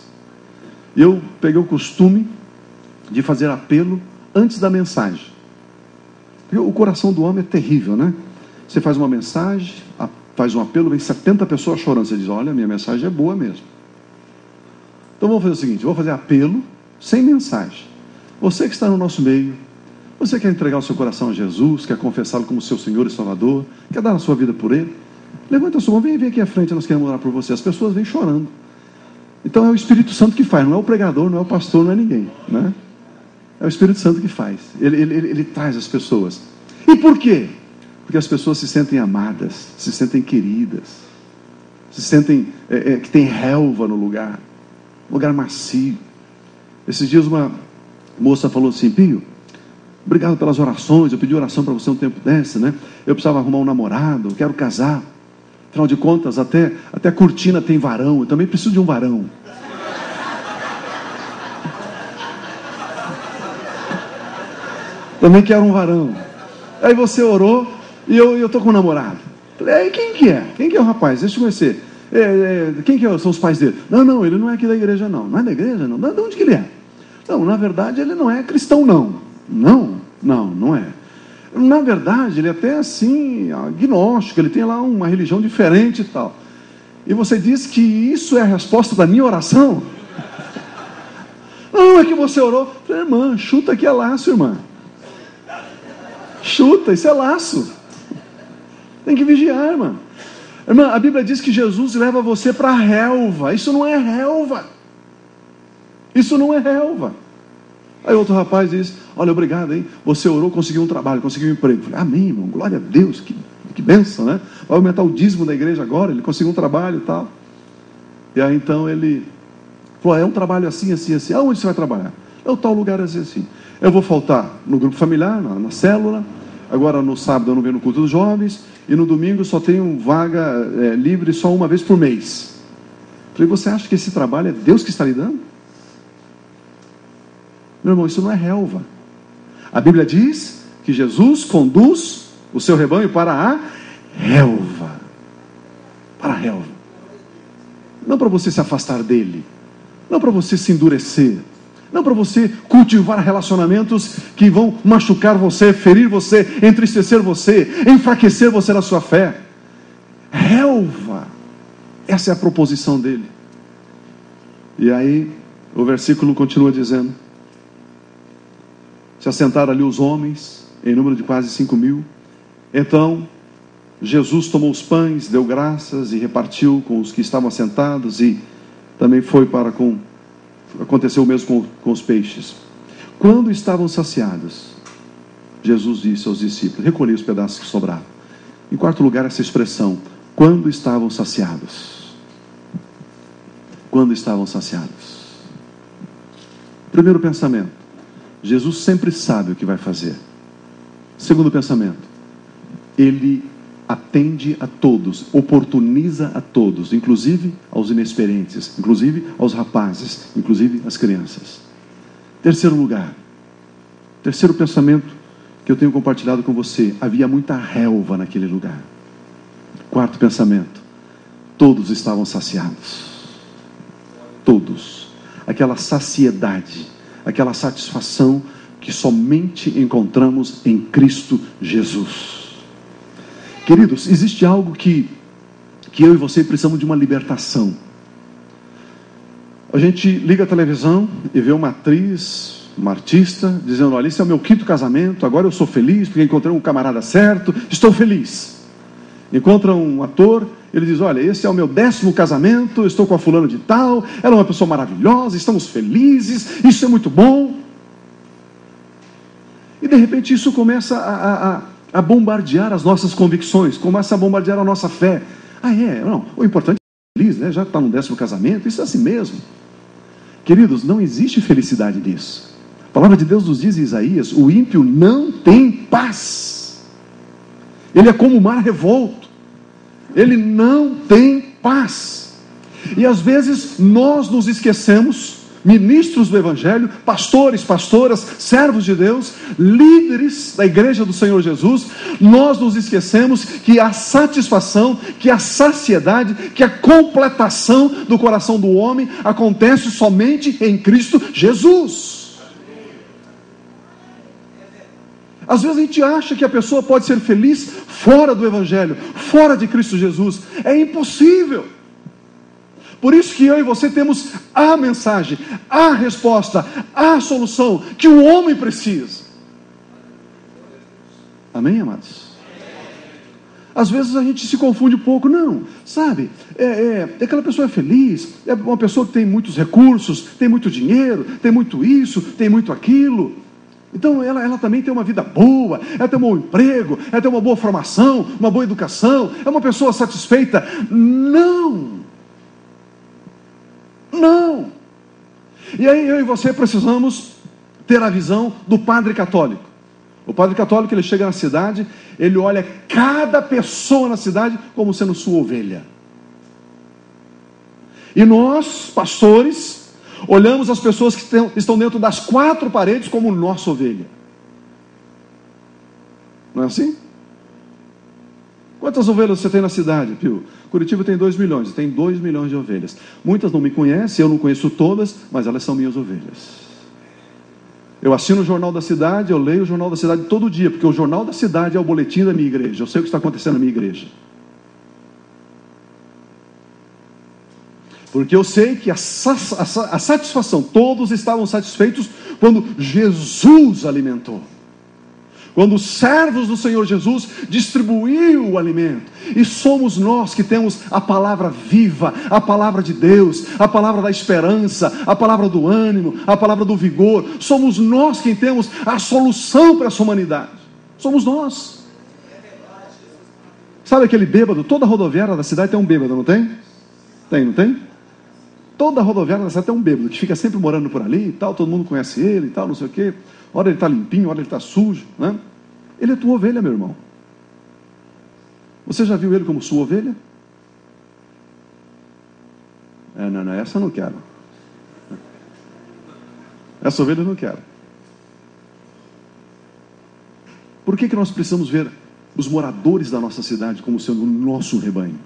E eu peguei o costume de fazer apelo antes da mensagem. Porque o coração do homem é terrível, né? Você faz uma mensagem, faz um apelo, vem 70 pessoas chorando. Você diz: olha, minha mensagem é boa mesmo. Então vamos fazer o seguinte: eu vou fazer apelo sem mensagem. Você que está no nosso meio, você quer entregar o seu coração a Jesus, quer confessá-lo como seu Senhor e Salvador, quer dar a sua vida por Ele, levanta a sua mão, vem aqui à frente, nós queremos orar por você. As pessoas vêm chorando. Então é o Espírito Santo que faz, não é o pregador, não é o pastor, não é ninguém, né? É o Espírito Santo que faz. Ele traz as pessoas. E por quê? Porque as pessoas se sentem amadas, se sentem queridas, se sentem que tem relva no lugar, lugar macio. Esses dias uma moça falou assim: Pio, obrigado pelas orações, eu pedi oração para você um tempo desse, né? Eu precisava arrumar um namorado, eu quero casar. Afinal de contas, até a cortina tem varão, eu também preciso de um varão. Também quero um varão. Aí você orou e eu estou com um namorado. Falei, aí quem que é? Quem que é o rapaz? Deixa eu conhecer. Quem que são os pais dele? Não, ele não é aqui da igreja não. Não é da igreja não? De onde que ele é? Não, na verdade ele não é cristão não. Não é. Na verdade ele é até assim, agnóstico, ele tem lá uma religião diferente e tal. E você diz que isso é a resposta da minha oração? Não, é que você orou. Falei, irmã, chuta que é laço, irmã. Chuta, isso é laço. Tem que vigiar, irmã. Irmã, a Bíblia diz que Jesus leva você para a relva. Isso não é relva. Isso não é relva. Aí outro rapaz diz: olha, obrigado, hein? Você orou, conseguiu um trabalho, conseguiu um emprego. Falei, amém, irmão, glória a Deus, que bênção, né? Vai aumentar o dízimo da igreja agora, ele conseguiu um trabalho e tal. E aí então ele falou, é um trabalho assim. Aonde você vai trabalhar? É o tal lugar assim. Eu vou faltar no grupo familiar, na célula. Agora no sábado eu não venho no culto dos jovens. E no domingo só tenho vaga livre só uma vez por mês. Falei, você acha que esse trabalho é Deus que está lhe dando? Meu irmão, isso não é relva. A Bíblia diz que Jesus conduz o seu rebanho para a relva. Para a relva. Não para você se afastar dele. Não para você se endurecer. Não para você cultivar relacionamentos que vão machucar você, ferir você, entristecer você, enfraquecer você na sua fé. Relva. Essa é a proposição dele. E aí, o versículo continua dizendo: se assentaram ali os homens, em número de quase 5.000. Então, Jesus tomou os pães, deu graças e repartiu com os que estavam assentados, e também foi para aconteceu o mesmo com os peixes. Quando estavam saciados, Jesus disse aos discípulos: recolhei os pedaços que sobraram. Em quarto lugar, essa expressão, quando estavam saciados. Quando estavam saciados. Primeiro pensamento, Jesus sempre sabe o que vai fazer. Segundo pensamento, ele atende a todos, oportuniza a todos, inclusive aos inexperientes, inclusive aos rapazes, inclusive às crianças. Terceiro lugar, terceiro pensamento que eu tenho compartilhado com você, havia muita relva naquele lugar. Quarto pensamento, todos estavam saciados. Todos. Aquela saciedade, aquela satisfação que somente encontramos em Cristo Jesus. Queridos, existe algo que eu e você precisamos de uma libertação. A gente liga a televisão e vê uma atriz, uma artista, dizendo: olha, esse é o meu 5º casamento, agora eu sou feliz porque encontrei um camarada certo, estou feliz. Encontra um ator, ele diz: olha, esse é o meu 10º casamento, eu estou com a fulana de tal, ela é uma pessoa maravilhosa, estamos felizes, isso é muito bom. E de repente isso começa a bombardear as nossas convicções, começa a bombardear a nossa fé. Não, o importante é feliz, né? Já está no 10º casamento, isso é assim mesmo. Queridos, não existe felicidade nisso. A palavra de Deus nos diz em Isaías: o ímpio não tem paz. Ele é como o mar revolto. Ele não tem paz. E às vezes nós nos esquecemos, ministros do Evangelho, pastores, pastoras, servos de Deus, líderes da igreja do Senhor Jesus, nós nos esquecemos que a satisfação, que a saciedade, que a completação do coração do homem acontece somente em Cristo Jesus. Às vezes a gente acha que a pessoa pode ser feliz fora do Evangelho, fora de Cristo Jesus. É impossível. Por isso que eu e você temos a mensagem, a resposta, a solução que o homem precisa. Amém, amados? Às vezes a gente se confunde um pouco. Não, sabe, aquela pessoa é feliz, é uma pessoa que tem muitos recursos, tem muito dinheiro, tem muito isso, tem muito aquilo. Então ela também tem uma vida boa, ela tem um bom emprego, ela tem uma boa formação, uma boa educação, é uma pessoa satisfeita. Não. E aí eu e você precisamos ter a visão do padre católico. O padre católico, ele chega na cidade, ele olha cada pessoa na cidade como sendo sua ovelha. E nós, pastores, olhamos as pessoas que estão dentro das 4 paredes como nossa ovelha. Não é assim? Quantas ovelhas você tem na cidade, Pio? Curitiba tem 2 milhões, tem 2 milhões de ovelhas. Muitas não me conhecem, eu não conheço todas, mas elas são minhas ovelhas. Eu assino o Jornal da Cidade, eu leio o Jornal da Cidade todo dia, porque o Jornal da Cidade é o boletim da minha igreja. Eu sei o que está acontecendo na minha igreja. Porque eu sei que a satisfação, todos estavam satisfeitos quando Jesus alimentou. Quando os servos do Senhor Jesus distribuiu o alimento. E somos nós que temos a palavra viva, a palavra de Deus, a palavra da esperança, a palavra do ânimo, a palavra do vigor. Somos nós quem temos a solução para essa humanidade. Somos nós. Sabe aquele bêbado? Toda rodoviária da cidade tem um bêbado, não tem? Tem, não tem? Toda rodoviária da cidade tem um bêbado, que fica sempre morando por ali e tal, todo mundo conhece ele e tal, não sei o quê. Ora ele está limpinho, ora ele está sujo, né? Ele é tua ovelha, meu irmão. Você já viu ele como sua ovelha? Não, essa eu não quero. Essa ovelha eu não quero. Por que nós precisamos ver os moradores da nossa cidade como sendo o nosso rebanho?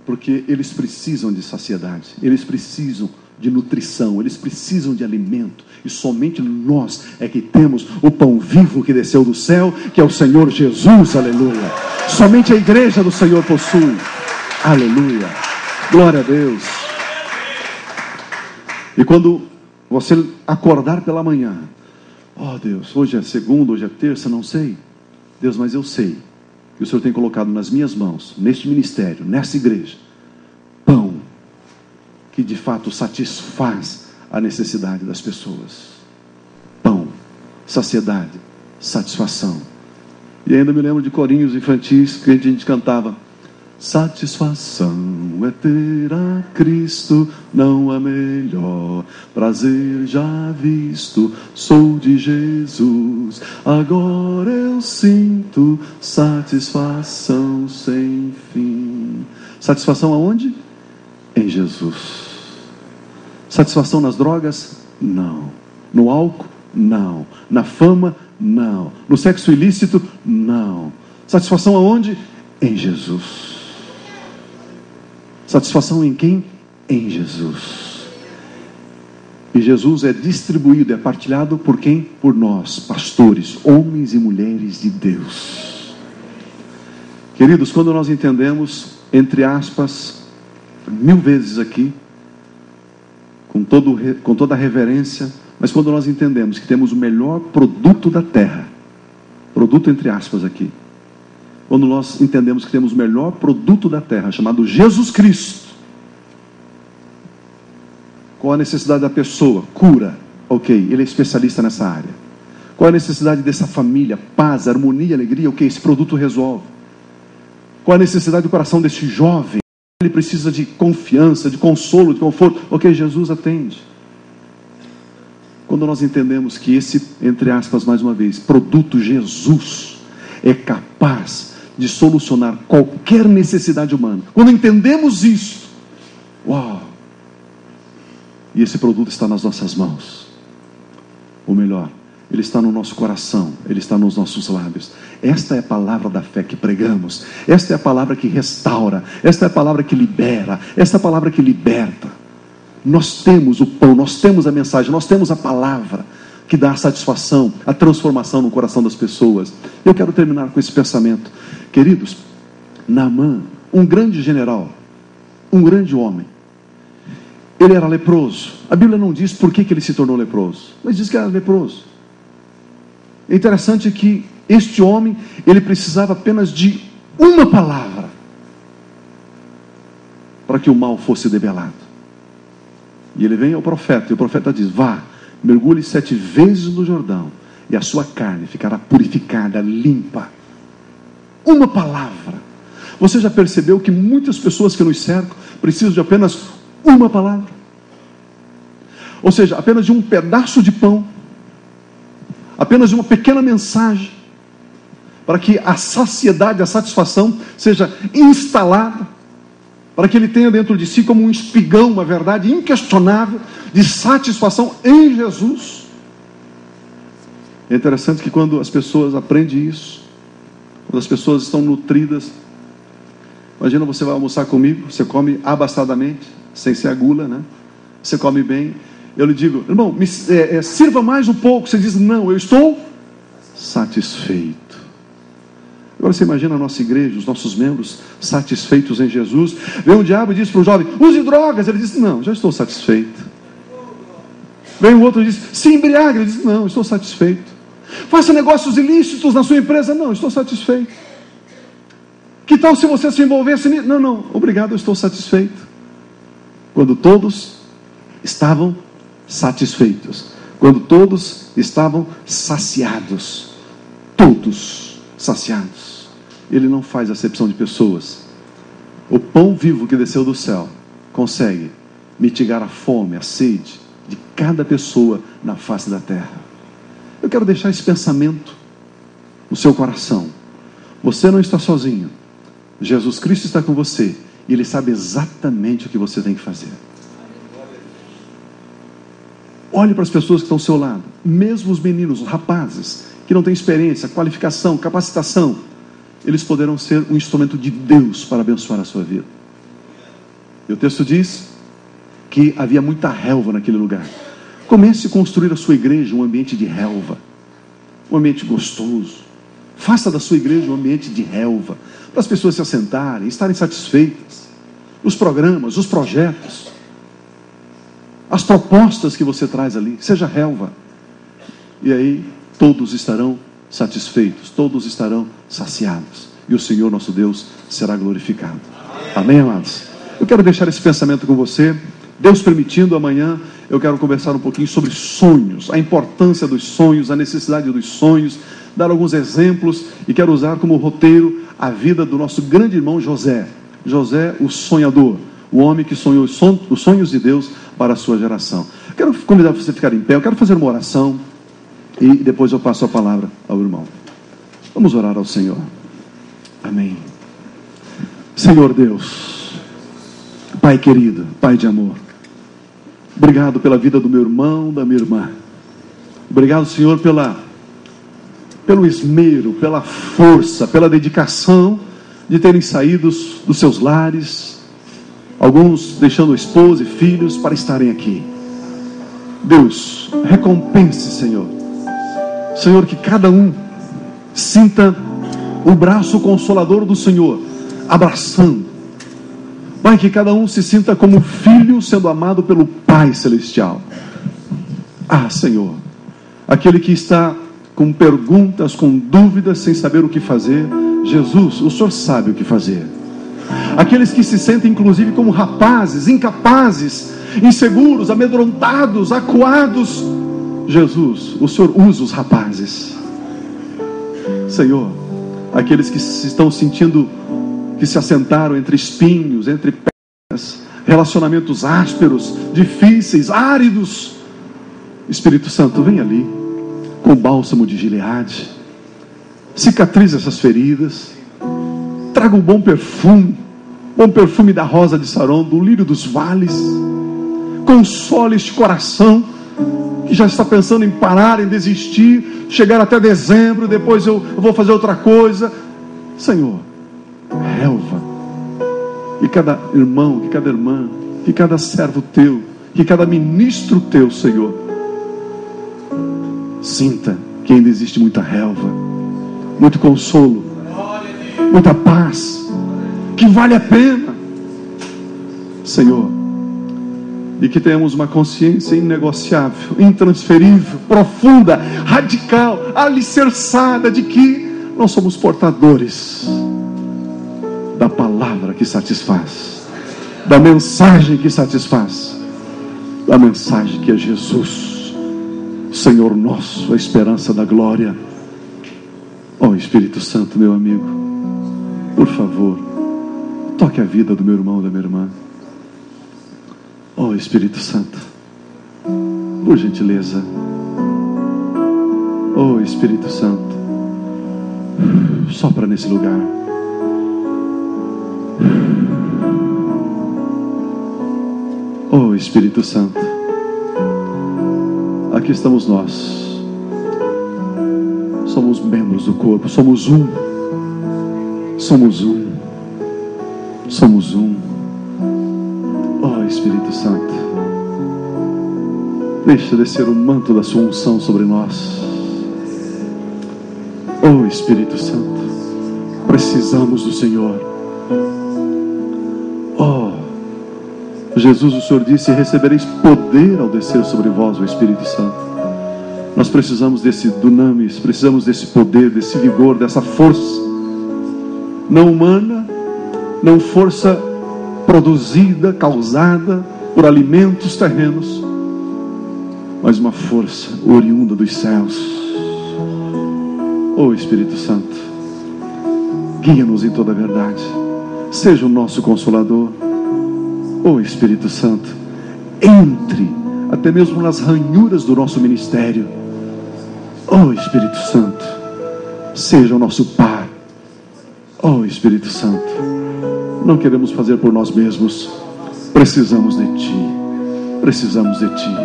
Porque eles precisam de saciedade, eles precisam de nutrição, eles precisam de alimento, e somente nós é que temos o pão vivo que desceu do céu, que é o Senhor Jesus, aleluia. Somente a igreja do Senhor possui, aleluia, glória a Deus. E quando você acordar pela manhã, oh Deus, hoje é segunda, hoje é terça, não sei, Deus, mas eu sei que o Senhor tem colocado nas minhas mãos, neste ministério, nessa igreja, pão que de fato satisfaz a necessidade das pessoas. Pão, saciedade, satisfação. E ainda me lembro de corinhos infantis que a gente cantava: satisfação é ter a Cristo, não há melhor prazer já visto, sou de Jesus, agora eu sinto satisfação sem fim. Satisfação aonde? Em Jesus. Satisfação nas drogas? Não. No álcool? Não. Na fama? Não. No sexo ilícito? Não. Satisfação aonde? Em Jesus. Satisfação em quem? Em Jesus. E Jesus é distribuído, é partilhado por quem? Por nós, pastores, homens e mulheres de Deus. Queridos, quando nós entendemos, entre aspas, 1000 vezes aqui, com toda a reverência, mas quando nós entendemos que temos o melhor produto da terra, produto entre aspas aqui, quando nós entendemos que temos o melhor produto da terra, chamado Jesus Cristo, qual a necessidade da pessoa? Cura, ok, ele é especialista nessa área. Qual a necessidade dessa família? Paz, harmonia, alegria, ok, esse produto resolve. Qual a necessidade do coração desse jovem? Ele precisa de confiança, de consolo, de conforto, ok, Jesus atende. Quando nós entendemos que esse, entre aspas, mais uma vez, produto Jesus é capaz de solucionar qualquer necessidade humana, quando entendemos isso, uau, e esse produto está nas nossas mãos, ou melhor, ele está no nosso coração, ele está nos nossos lábios. Esta é a palavra da fé que pregamos, esta é a palavra que restaura, esta é a palavra que libera, esta é a palavra que liberta. Nós temos o pão, nós temos a mensagem, nós temos a palavra que dá a satisfação, a transformação no coração das pessoas. Eu quero terminar com esse pensamento. Queridos, Naamã, um grande general, um grande homem, ele era leproso. A Bíblia não diz por que ele se tornou leproso, mas diz que era leproso. É interessante que este homem, ele precisava apenas de uma palavra para que o mal fosse debelado. E ele vem ao profeta, e o profeta diz: vá, mergulhe 7 vezes no Jordão, e a sua carne ficará purificada, limpa. Uma palavra. Você já percebeu que muitas pessoas que nos cercam precisam de apenas uma palavra? Ou seja, apenas de um pedaço de pão, apenas de uma pequena mensagem, para que a saciedade, a satisfação seja instalada, para que ele tenha dentro de si como um espigão, uma verdade inquestionável de satisfação em Jesus. É interessante que quando as pessoas aprendem isso, quando as pessoas estão nutridas, imagina, você vai almoçar comigo, você come abastadamente, sem ser a gula, né? Você come bem. Eu lhe digo, irmão, sirva mais um pouco. Você diz, não, eu estou satisfeito. Agora você imagina a nossa igreja, os nossos membros satisfeitos em Jesus. Vem o diabo e diz para o jovem, use drogas. Ele diz, não, já estou satisfeito. Vem o outro e diz, se embriague. Ele diz, não, estou satisfeito. Faça negócios ilícitos na sua empresa. Não, estou satisfeito. Que tal se você se envolvesse nisso? Não, não, obrigado, eu estou satisfeito. Quando todos estavam satisfeitos, quando todos estavam saciados, todos saciados, ele não faz acepção de pessoas. O pão vivo que desceu do céu consegue mitigar a fome, a sede de cada pessoa na face da terra. Eu quero deixar esse pensamento no seu coração. Você não está sozinho. Jesus Cristo está com você e Ele sabe exatamente o que você tem que fazer. Olhe para as pessoas que estão ao seu lado, mesmo os meninos, os rapazes que não têm experiência, qualificação, capacitação, eles poderão ser um instrumento de Deus para abençoar a sua vida. E o texto diz que havia muita relva naquele lugar. Comece a construir a sua igreja um ambiente de relva, um ambiente gostoso. Faça da sua igreja um ambiente de relva, para as pessoas se assentarem, estarem satisfeitas. Os programas, os projetos, as propostas que você traz ali, seja relva. E aí todos estarão satisfeitos, todos estarão saciados. E o Senhor nosso Deus será glorificado. Amém, amados? Eu quero deixar esse pensamento com você. Deus permitindo, amanhã eu quero conversar um pouquinho sobre sonhos, a importância dos sonhos, a necessidade dos sonhos, dar alguns exemplos, e quero usar como roteiro a vida do nosso grande irmão José. José, o sonhador, o homem que sonhou os sonhos de Deus para a sua geração. Quero convidar você a ficar em pé, eu quero fazer uma oração e depois eu passo a palavra ao irmão. Vamos orar ao Senhor. Amém. Senhor Deus, Pai querido, Pai de amor, obrigado pela vida do meu irmão, da minha irmã. Obrigado, Senhor, pelo esmero, pela força, pela dedicação de terem saído dos seus lares, alguns deixando esposa e filhos para estarem aqui. Deus, recompense, Senhor. Senhor, que cada um sinta o braço consolador do Senhor abraçando. Pai, que cada um se sinta como filho sendo amado pelo Pai Celestial. Ah, Senhor, aquele que está com perguntas, com dúvidas, sem saber o que fazer, Jesus, o Senhor sabe o que fazer. Aqueles que se sentem inclusive como rapazes, incapazes, inseguros, amedrontados, acuados, Jesus, o Senhor usa os rapazes. Senhor, aqueles que se estão sentindo que se assentaram entre espinhos, entre pedras, relacionamentos ásperos, difíceis, áridos, Espírito Santo, vem ali com bálsamo de Gileade, cicatriza essas feridas, traga um bom perfume da rosa de Saron, do lírio dos vales, console este coração que já está pensando em parar, em desistir, chegar até dezembro, depois eu vou fazer outra coisa. Senhor, relva, que cada irmão, que cada irmã, que cada servo teu, que cada ministro teu, Senhor, sinta que ainda existe muita relva, muito consolo, muita paz, que vale a pena, Senhor, e que tenhamos uma consciência inegociável, intransferível, profunda, radical, alicerçada de que nós somos portadores da palavra que satisfaz, da mensagem que satisfaz, da mensagem que é Jesus, Senhor nosso, a esperança da glória. Ó Espírito Santo, meu amigo, por favor, toque a vida do meu irmão e da minha irmã. Ó Espírito Santo, Por gentileza. Oh, Espírito Santo, sopra nesse lugar. Oh, Espírito Santo, aqui estamos nós. Somos membros do corpo, somos um. Somos um. Somos um. Oh, Espírito Santo, deixa descer o manto da sua unção sobre nós. Oh, Espírito Santo, precisamos do Senhor. Oh, Jesus, o Senhor disse: recebereis poder ao descer sobre vós o Espírito Santo. Nós precisamos desse dunamis, precisamos desse poder, desse vigor, dessa força, não humana, não força produzida, causada por alimentos terrenos, mas uma força oriunda dos céus. Oh, Espírito Santo, guia-nos em toda a verdade, seja o nosso Consolador. Oh, Espírito Santo, entre até mesmo nas ranhuras do nosso ministério. Oh, Espírito Santo, seja o nosso Pai. Oh, Espírito Santo, não queremos fazer por nós mesmos, precisamos de Ti, precisamos de Ti.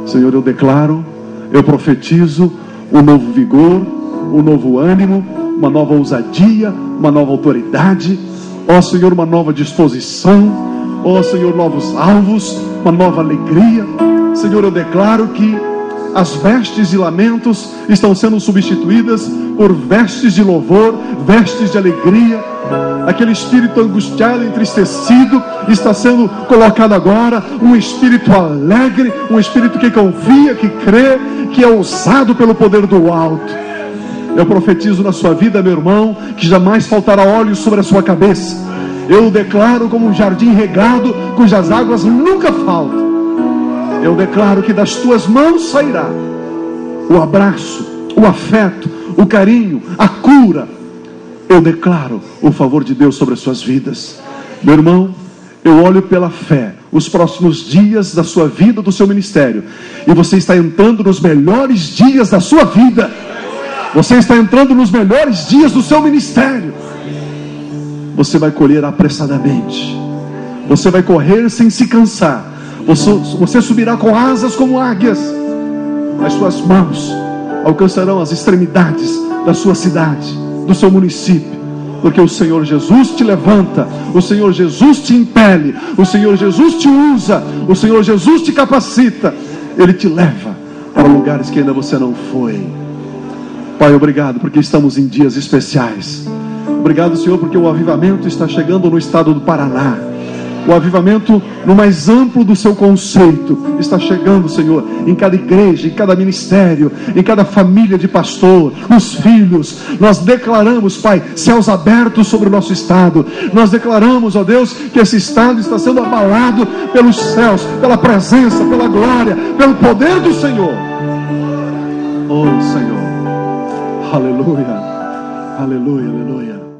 Senhor, eu declaro, eu profetizo um novo vigor, um novo ânimo, uma nova ousadia, uma nova autoridade. Ó Senhor, uma nova disposição. Ó Senhor, novos alvos, uma nova alegria. Senhor, eu declaro que as vestes de lamentos estão sendo substituídas por vestes de louvor, vestes de alegria. Aquele espírito angustiado, entristecido, está sendo colocado agora um espírito alegre, um espírito que confia, que crê, que é ousado pelo poder do alto. Eu profetizo na sua vida, meu irmão, que jamais faltará óleo sobre a sua cabeça. Eu declaro como um jardim regado, cujas águas nunca faltam. Eu declaro que das tuas mãos sairá o abraço, o afeto, o carinho, a cura. Eu declaro o favor de Deus sobre as suas vidas. Meu irmão, eu olho pela fé os próximos dias da sua vida, do seu ministério, e você está entrando nos melhores dias da sua vida. Você está entrando nos melhores dias do seu ministério. Você vai colher apressadamente. Você vai correr sem se cansar. Você subirá com asas como águias. As suas mãos alcançarão as extremidades da sua cidade, do seu município, porque o Senhor Jesus te levanta, o Senhor Jesus te impele, o Senhor Jesus te usa, o Senhor Jesus te capacita. Ele te leva para lugares que ainda você não foi. Pai, obrigado porque estamos em dias especiais. Obrigado, Senhor, porque o avivamento está chegando no estado do Paraná. O avivamento no mais amplo do seu conceito está chegando, Senhor, em cada igreja, em cada ministério, em cada família de pastor, os filhos. Nós declaramos, Pai, céus abertos sobre o nosso estado. Nós declaramos, ó Deus, que esse estado está sendo abalado pelos céus, pela presença, pela glória, pelo poder do Senhor. Oh, Senhor, aleluia, aleluia, aleluia.